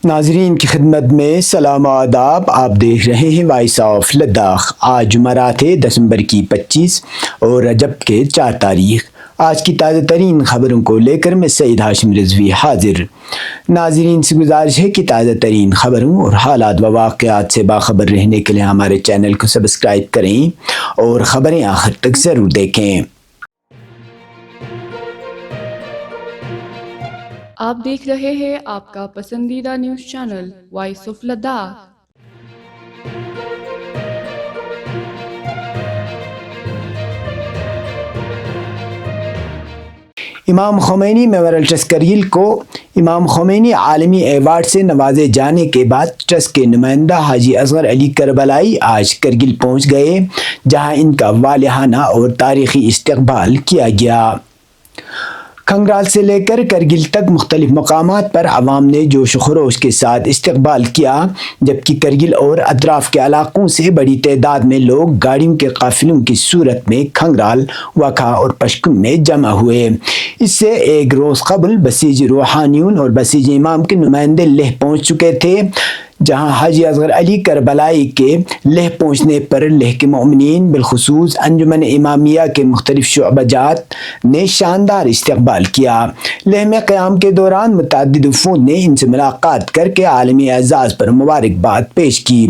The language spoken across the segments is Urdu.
ناظرین کی خدمت میں سلام و آداب. آپ دیکھ رہے ہیں وائس آف لداخ. آج جمعرات ہے دسمبر کی 25 اور رجب کے 4 تاریخ. آج کی تازہ ترین خبروں کو لے کر میں سعید ہاشم رضوی حاضر. ناظرین سے گزارش ہے کہ تازہ ترین خبروں اور حالات و واقعات سے باخبر رہنے کے لیے ہمارے چینل کو سبسکرائب کریں اور خبریں آخر تک ضرور دیکھیں. آپ دیکھ رہے ہیں آپ کا پسندیدہ news channel voice of Ladakh. Imam Khomeini memorial trust Kargil کو امام خمینی عالمی ایوارڈ سے نوازے جانے کے بعد ٹرسٹ کے نمائندہ حاجی اصغر علی کربلائی آج کرگل پہنچ گئے، جہاں ان کا والہانہ اور تاریخی استقبال کیا گیا. کھنگرال سے لے کر کرگل تک مختلف مقامات پر عوام نے جوش و خروش کے ساتھ استقبال کیا، جبکہ کرگل اور اطراف کے علاقوں سے بڑی تعداد میں لوگ گاڑیوں کے قافلوں کی صورت میں کھنگرال، وکھا اور پشکم میں جمع ہوئے. اس سے ایک روز قبل بسیج روحانیون اور بسیج امام کے نمائندے لیہ پہنچ چکے تھے، جہاں حاجی اصغر علی کربلائی کے لیہ پہنچنے پر لیہ کے مومنین بالخصوص انجمن امامیہ کے مختلف شعبہ جات نے شاندار استقبال کیا. لیہ میں قیام کے دوران متعدد وفود نے ان سے ملاقات کر کے عالمی اعزاز پر مبارکباد پیش کی.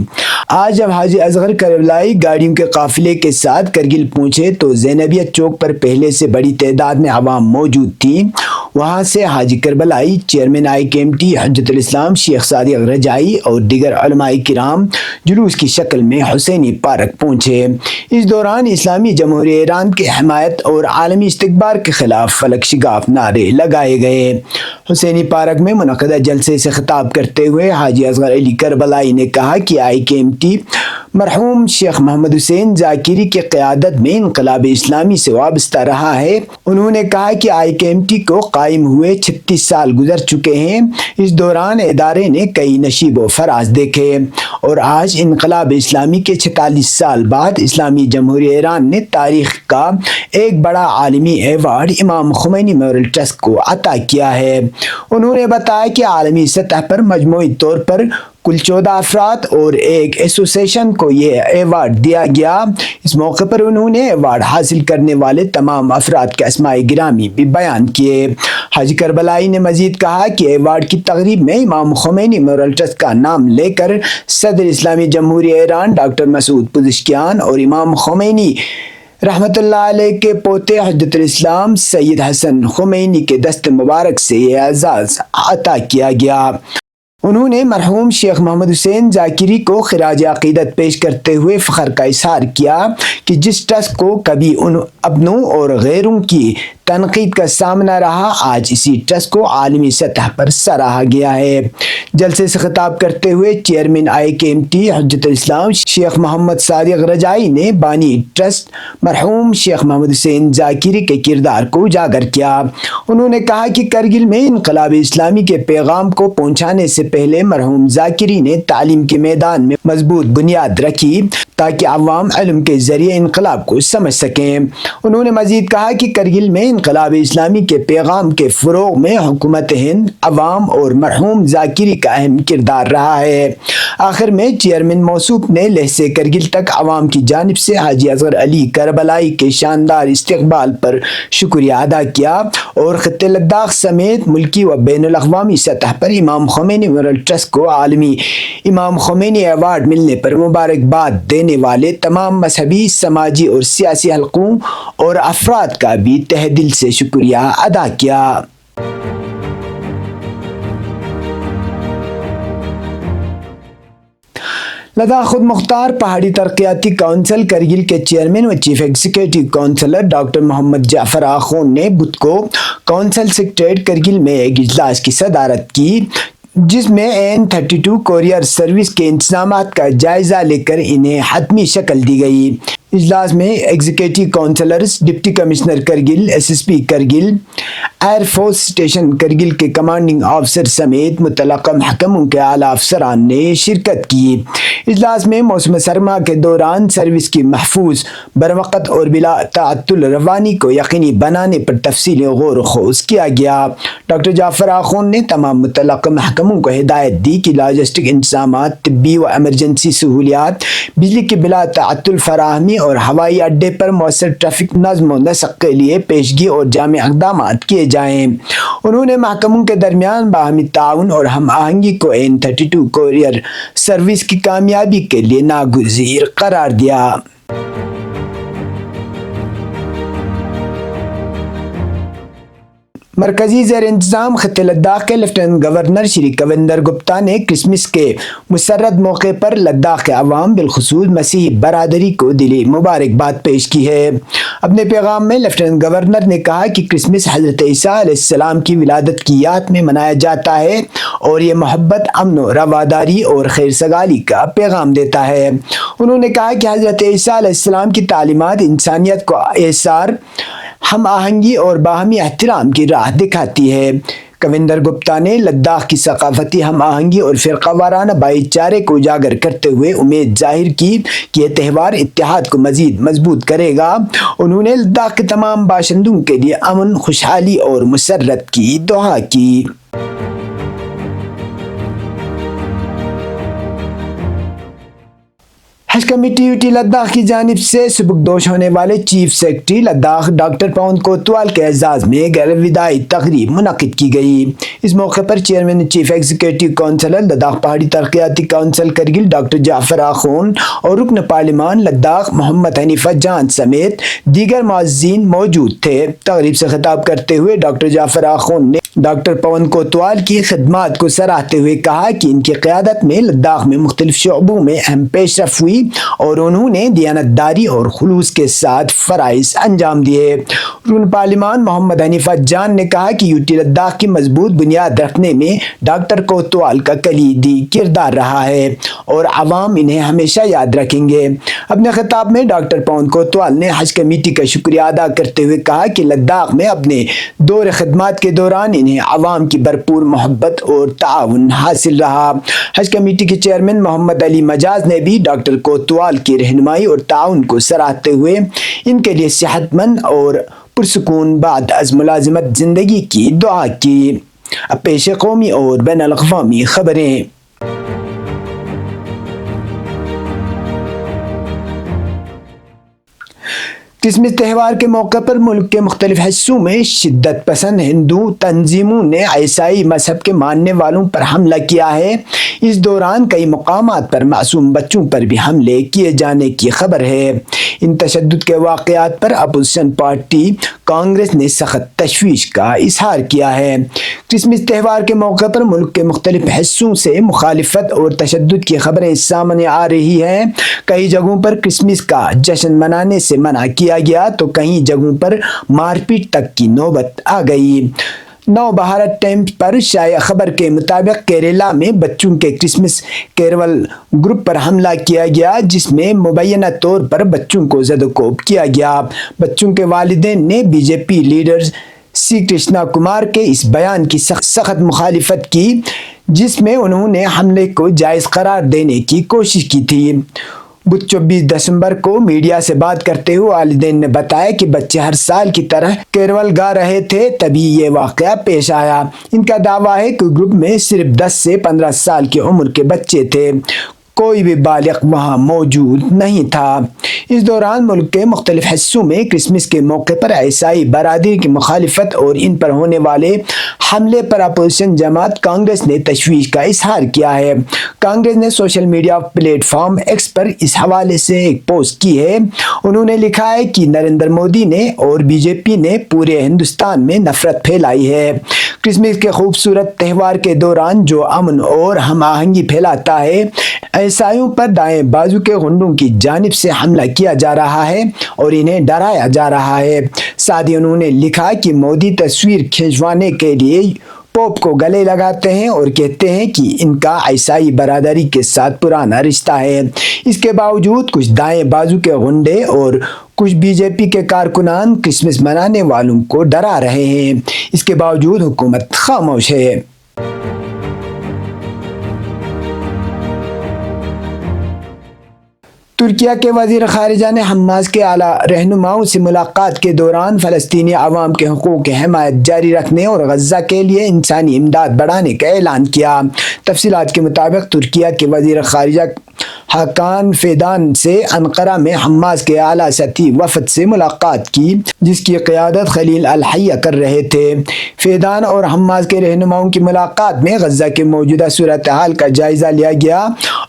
آج جب حاجی اصغر کربلائی گاڑیوں کے قافلے کے ساتھ کرگل پہنچے تو زینبیہ چوک پر پہلے سے بڑی تعداد میں عوام موجود تھی. وہاں سے حاجی کربلائی، چیئرمین IKMT حجت الاسلام شیخ صادق رجائی اور دیگر علماء کرام جلوس کی شکل میں حسینی پارک پہنچے. اس دوران اسلامی جمہوریہ ایران کی حمایت اور عالمی استکبار کے خلاف فلک شگاف نعرے لگائے گئے. حسینی پارک میں منعقدہ جلسے سے خطاب کرتے ہوئے حاجی اصغر علی کربلائی نے کہا کہ IKMT مرحوم شیخ محمد حسین ذاکری کی قیادت میں انقلاب اسلامی سے وابستہ رہا ہے. انہوں نے کہا کہ IKMT کو قائم ہوئے 36 سال گزر چکے ہیں. اس دوران ادارے نے کئی نشیب و فراز دیکھے اور آج انقلاب اسلامی کے 46 سال بعد اسلامی جمہوریہ ایران نے تاریخ کا ایک بڑا عالمی ایوارڈ امام خمینی میموریل ٹرسٹ کو عطا کیا ہے. انہوں نے بتایا کہ عالمی سطح پر مجموعی طور پر کل 14 افراد اور ایک ایسوسیشن کو یہ ایوارڈ دیا گیا. اس موقع پر انہوں نے ایوارڈ حاصل کرنے والے تمام افراد کے اسماء گرامی بھی بیان کیے. حاجی کربلائی نے مزید کہا کہ ایوارڈ کی تقریب میں امام خمینی میموریل ٹرسٹ کا نام لے کر صدر اسلامی جمہوریہ ایران ڈاکٹر مسعود پزشکیان اور امام خمینی رحمت اللہ علیہ کے پوتے حجت الاسلام سید حسن خمینی کے دست مبارک سے یہ اعزاز عطا کیا گیا. انہوں نے مرحوم شیخ محمد حسین ذاکری کو خراج عقیدت پیش کرتے ہوئے فخر کا اظہار کیا کہ جس ٹرسٹ کو کبھی ان اپنوں اور غیروں کی تنقید کا سامنا رہا، آج اسی ٹرسٹ کو عالمی سطح پر سراہا گیا ہے. جلسے سے خطاب کرتے ہوئے چیئرمین IKMT حجت الاسلام شیخ محمد صادق رجائی نے بانی ٹرسٹ مرحوم شیخ محمد حسین ذاکری کے کردار کو اجاگر کیا. انہوں نے کہا کہ کرگل میں انقلاب اسلامی کے پیغام کو پہنچانے سے پہلے مرحوم ذاکری نے تعلیم کے میدان میں مضبوط بنیاد رکھی تاکہ عوام علم کے ذریعے انقلاب کو سمجھ سکیں. انہوں نے مزید کہا کہ کرگل میں انقلاب اسلامی کے پیغام کے فروغ میں حکومت ہند، عوام اور مرحوم ذاکری کا اہم کردار رہا ہے. آخر میں چیئرمین موصوف نے لیہ سے کرگل تک عوام کی جانب سے حاجی اصغر علی کربلائی کے شاندار استقبال پر شکریہ ادا کیا اور خطے لداخ سمیت ملکی و بین الاقوامی سطح پر امام خمینی میموریل ٹرسٹ کو عالمی امام خمینی ایوارڈ ملنے پر مبارکباد دینے والے تمام مذہبی، سماجی اور سیاسی حلقوں اور افراد کا بھی تہہ دل سے شکریہ ادا کیا. لداخ خود مختار پہاڑی ترقیاتی کونسل کرگل کے چیئرمین و چیف ایگزیکٹو کونسلر ڈاکٹر محمد جعفر آخون نے بدھ کو کونسل سیکریٹریٹ کرگل میں ایک اجلاس کی صدارت کی، جس میں N32 کوریئر سروس کے انتظامات کا جائزہ لے کر انہیں حتمی شکل دی گئی. اجلاس میں executive councillors, deputy commissioner Kargil, SSP Kargil, air force station Kargil کے کمانڈنگ آفیسر سمیت متعلقہ محکموں کے اعلیٰ افسران نے شرکت کی۔ اجلاس میں موسم سرما کے دوران سروس کی محفوظ، بروقت اور بلا تعطل روانی کو یقینی بنانے پر تفصیلی غور و خوض کیا گیا۔ ڈاکٹر جعفر آخوند نے تمام متعلقہ محکموں کو ہدایت دی کہ لاجسٹک انتظامات، طبی و ایمرجنسی سہولیات، بجلی کی بلا تعطل فراہمی اور ہوائی اڈے پر مؤثر ٹریفک نظم و نسق کے لیے پیشگی اور جامع اقدامات کیے جائیں۔ انہوں نے محکموں کے درمیان باہمی تعاون اور ہم آہنگی کو N32 کوریئر سروس کی کامیابی کے لیے ناگزیر قرار دیا۔ مرکزی زیر انتظام خطے لداخ کے لیفٹیننٹ گورنر شری کویندر گپتا نے کرسمس کے مسرت موقع پر لداخ کے عوام بالخصوص مسیحی برادری کو دلی مبارکباد پیش کی ہے۔ اپنے پیغام میں لیفٹیننٹ گورنر نے کہا کہ کرسمس حضرت عیسیٰ علیہ السلام کی ولادت کی یاد میں منایا جاتا ہے اور یہ محبت، امن و رواداری اور خیر سگالی کا پیغام دیتا ہے۔ انہوں نے کہا کہ حضرت عیسیٰ علیہ السلام کی تعلیمات انسانیت کو احسار، ہم آہنگی اور باہمی احترام کی راہ دکھاتی ہے۔ کویندر گپتا نے لداخ کی ثقافتی ہم آہنگی اور فرقہ وارانہ بھائی چارے کو اجاگر کرتے ہوئے امید ظاہر کی کہ یہ تہوار اتحاد کو مزید مضبوط کرے گا۔ انہوں نے لداخ کے تمام باشندوں کے لیے امن، خوشحالی اور مسرت کی دعا کی۔ حج کمیٹی یوٹی لداخ کی جانب سے سبکدوش ہونے والے چیف سیکرٹری لداخ ڈاکٹر پون کوتوال کے اعزاز میں غیر وداعی تقریب منعقد کی گئی۔ اس موقع پر chairman chief executive councillor Ladakh پہاڑی ترقیاتی کونسل کرگل ڈاکٹر جعفر آخوند اور رکن پارلیمان لداخ محمد حنیفہ جان سمیت دیگر معززین موجود تھے۔ تقریب سے خطاب کرتے ہوئے ڈاکٹر جعفر آخوند نے ڈاکٹر پون کوتوال کی خدمات کو سراہتے ہوئے کہا کہ ان کی قیادت میں لداخ میں مختلف شعبوں میں اہم پیش رفت ہوئی اور انہوں نے دیانتداری اور خلوص کے ساتھ فرائض انجام دیے۔ رکن پارلیمان محمد حنیفہ جان نے کہا کہ یوٹی لداخ کی مضبوط بنیاد رکھنے میں ڈاکٹر کوتوال کا کلیدی کردار رہا ہے اور عوام انہیں ہمیشہ یاد رکھیں گے۔ اپنے خطاب میں ڈاکٹر پون کوتوال نے حج کمیٹی کا شکریہ ادا کرتے ہوئے کہا کہ لداخ میں اپنے دور خدمات کے دوران انہیں عوام کی بھرپور محبت اور تعاون حاصل رہا۔ حج کمیٹی کے چیئرمین محمد علی مجاز نے بھی ڈاکٹر کوتوال کی رہنمائی اور تعاون کو سراہتے ہوئے ان کے لیے صحت مند اور پرسکون بعد از ملازمت زندگی کی دعا کی۔ اب پیش قومی اور بین الاقوامی خبریں۔ کرسمس تہوار کے موقع پر ملک کے مختلف حصوں میں شدت پسند ہندو تنظیموں نے عیسائی مذہب کے ماننے والوں پر حملہ کیا ہے۔ اس دوران کئی مقامات پر معصوم بچوں پر بھی حملے کیے جانے کی خبر ہے۔ ان تشدد کے واقعات پر اپوزیشن پارٹی کانگریس نے سخت تشویش کا اظہار کیا ہے۔ کرسمس تہوار کے موقع پر ملک کے مختلف حصوں سے مخالفت اور تشدد کی خبریں سامنے آ رہی ہیں۔ کئی جگہوں پر کرسمس کا جشن منانے سے منع کیا گیا تو کئی جگہوں پر مار پیٹ تک کی نوبت آ گئی۔ نو بھارت ٹائمز پر شائع خبر کے مطابق کیرالہ میں بچوں کے کرسمس کیرول گروپ پر حملہ کیا گیا جس میں مبینہ طور پر بچوں کو زد و کوب کیا گیا۔ بچوں کے والدین نے BJP leader C Krishna Kumar کے اس بیان کی سخت مخالفت کی جس میں انہوں نے حملے کو جائز قرار دینے کی کوشش کی تھی۔ بدھ 24 دسمبر کو میڈیا سے بات کرتے ہوئے والدین نے بتایا کہ بچے ہر سال کی طرح کیرول گا رہے تھے تبھی یہ واقعہ پیش آیا۔ ان کا دعویٰ ہے کہ گروپ میں صرف 10 سے 15 سال کی عمر کے بچے تھے، کوئی بھی بالغ وہاں موجود نہیں تھا۔ اس دوران ملک کے مختلف حصوں میں کرسمس کے موقع پر عیسائی برادری کی مخالفت اور ان پر ہونے والے حملے پر اپوزیشن جماعت کانگریس نے تشویش کا اظہار کیا ہے۔ کانگریس نے social media platform X پر اس حوالے سے ایک پوسٹ کی ہے۔ انہوں نے لکھا ہے کہ نریندر مودی نے اور BJP نے پورے ہندوستان میں نفرت پھیلائی ہے۔ کرسمس کے خوبصورت تہوار کے دوران جو امن اور ہم آہنگی پھیلاتا ہے، عیسائیوں پر دائیں بازو کے غنڈوں کی جانب سے حملہ کیا جا رہا ہے اور انہیں ڈرایا جا رہا ہے۔ ساتھ ہی انہوں نے لکھا کہ مودی تصویر کھنچوانے کے لیے پوپ کو گلے لگاتے ہیں اور کہتے ہیں کہ ان کا عیسائی برادری کے ساتھ پرانا رشتہ ہے۔ اس کے باوجود کچھ دائیں بازو کے غنڈے اور کچھ بی جے پی کے کارکنان کرسمس منانے والوں کو ڈرا رہے ہیں۔ اس کے باوجود حکومت خاموش ہے۔ ترکیہ کے وزیر خارجہ نے حماس کے اعلیٰ رہنماؤں سے ملاقات کے دوران فلسطینی عوام کے حقوق کی حمایت جاری رکھنے اور غزہ کے لیے انسانی امداد بڑھانے کا اعلان کیا۔ تفصیلات کے مطابق ترکیہ کے وزیر خارجہ حاکان فیدان سے انقرہ میں حماس کے اعلیٰ سطحی وفد سے ملاقات کی، جس کی قیادت خلیل الحیہ کر رہے تھے۔ فیدان اور حماس کے رہنماؤں کی ملاقات میں غزہ کے موجودہ صورتحال کا جائزہ لیا گیا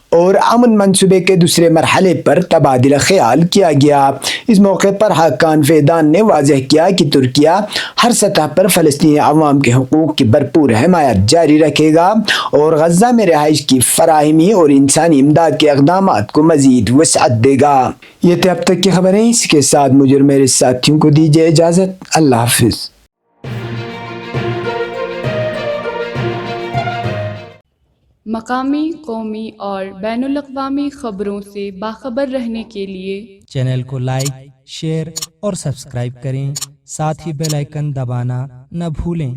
اور امن منصوبے کے دوسرے مرحلے پر تبادلہ خیال کیا گیا۔ اس موقع پر حاکان فیدان نے واضح کیا کہ ترکیہ ہر سطح پر فلسطینی عوام کے حقوق کی بھرپور حمایت جاری رکھے گا اور غزہ میں رہائش کی فراہمی اور انسانی امداد کے اقدامات کو مزید وسعت دے گا۔ یہ تھے اب تک کی خبریں، اس کے ساتھ مجھے اور میرے ساتھیوں کو دیجیے اجازت۔ اللہ حافظ۔ مقامی، قومی اور بین الاقوامی خبروں سے باخبر رہنے کے لیے چینل کو لائک، شیئر اور سبسکرائب کریں، ساتھ ہی بیل آئیکن دبانا نہ بھولیں۔